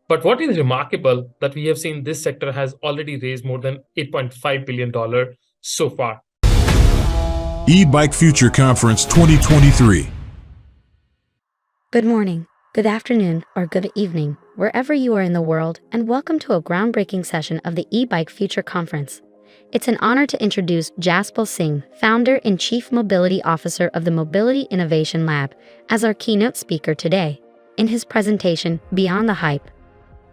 But what is remarkable that we have seen this sector has already raised more than $8.5 billion so far. Ebike Future Conference 2023. Good morning, good afternoon, or good evening, wherever you are in the world, and welcome to a groundbreaking session of the Ebike Future Conference. It's an honor to introduce Jaspal Singh, Founder and Chief Mobility Officer of the Mobility Innovation Lab, as our keynote speaker today. In his presentation, Beyond the Hype,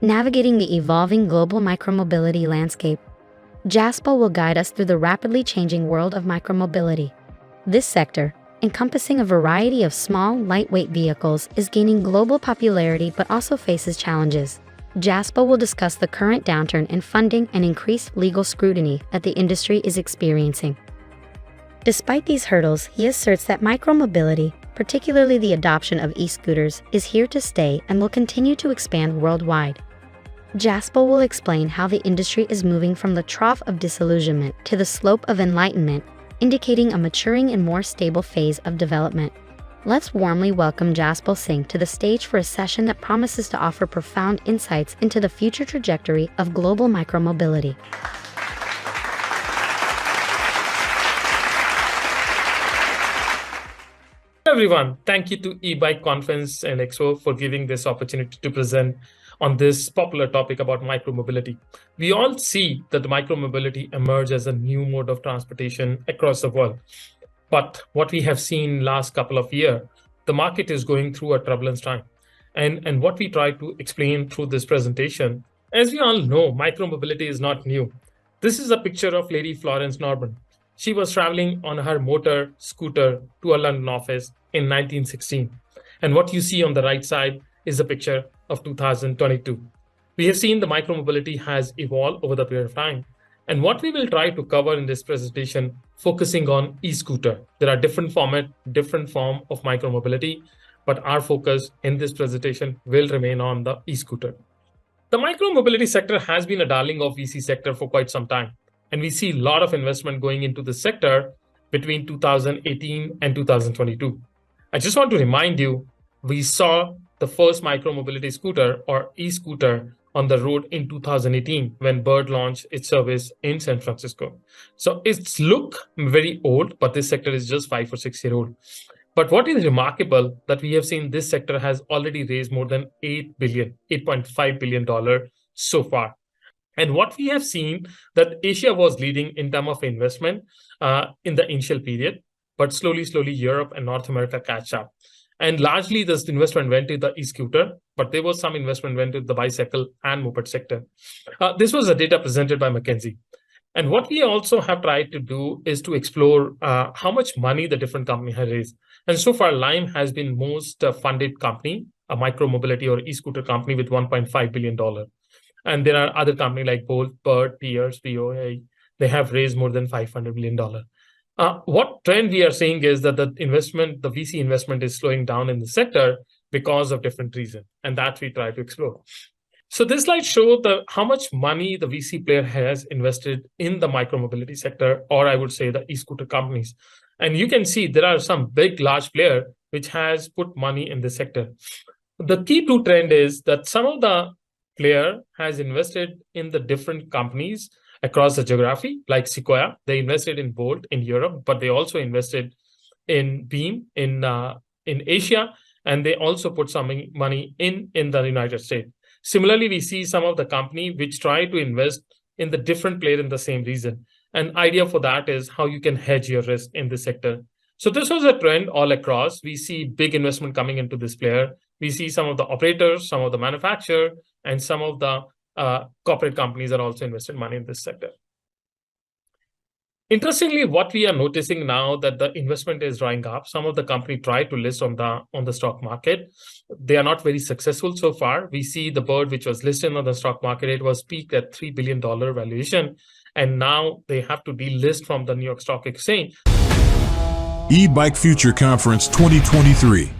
Navigating the Evolving Global Micromobility Landscape, Jaspal will guide us through the rapidly changing world of micromobility. This sector, encompassing a variety of small, lightweight vehicles, is gaining global popularity but also faces challenges. Jaspal will discuss the current downturn in funding and increased legal scrutiny that the industry is experiencing. Despite these hurdles, he asserts that micromobility, particularly the adoption of e-scooters, is here to stay and will continue to expand worldwide. Jaspal will explain how the industry is moving from the Trough of Disillusionment to the slope of Enlightenment, indicating a maturing and more stable phase of development. Let's warmly welcome Jaspal Singh to the stage for a session that promises to offer profound insights into the future trajectory of global micromobility. Hello everyone, thank you to Ebike Conference and Expo for giving this opportunity to present on this popular topic about micromobility. We all see that micromobility emerge as a new mode of transportation across the world. But what we have seen last couple of years, the market is going through a turbulent time. And what we try to explain through this presentation, as we all know, micromobility is not new. This is a picture of Lady Florence Norman. She was traveling on her motor scooter to a London office in 1916. And what you see on the right side is a picture of 2022. We have seen the micromobility has evolved over the period of time. And what we will try to cover in this presentation, focusing on e-scooter. There are different form of micromobility, but our focus in this presentation will remain on the e-scooter. The micromobility sector has been a darling of VC sector for quite some time. And we see a lot of investment going into the sector between 2018 and 2022. I just want to remind you, we saw the first micromobility scooter or e-scooter on the road in 2018 when Bird launched its service in San Francisco. So it's look very old, but this sector is just 5 or 6 years old. But what is remarkable that we have seen this sector has already raised more than $8.5 billion so far. And what we have seen that Asia was leading in terms of investment in the initial period, but slowly, Europe and North America catch up. And largely this investment went to the e-scooter, but there was some investment went to the bicycle and moped sector. This was the data presented by McKinsey. And what we also have tried to do is to explore how much money the different company has raised. And so far, Lime has been most funded company, a micromobility or e-scooter company with $1.5 billion. And there are other companies like Bolt, Bird, Pierce, VOA. They have raised more than $500 million. What trend we are seeing is that the VC investment is slowing down in the sector because of different reasons. And that we try to explore. So this slide shows how much money the VC player has invested in the micromobility sector, or I would say the e-scooter companies. And you can see there are some big, large player which has put money in the sector. The key to trend is that some of the player has invested in the different companies across the geography, like Sequoia. They invested in Bolt in Europe, but they also invested in Beam in Asia, and they also put some money in the United States. Similarly, we see some of the company which try to invest in the different player in the same region. An idea for that is how you can hedge your risk in the sector. So this was a trend all across. We see big investment coming into this player. We see some of the operators, some of the manufacturer, and some of the corporate companies are also investing money in this sector. Interestingly, what we are noticing now that the investment is drying up. Some of the company try to list on the stock market. They are not very successful so far. We see the Bird, which was listed on the stock market, it was peaked at $3 billion valuation. And now they have to delist from the New York Stock Exchange. Ebike Future Conference 2023.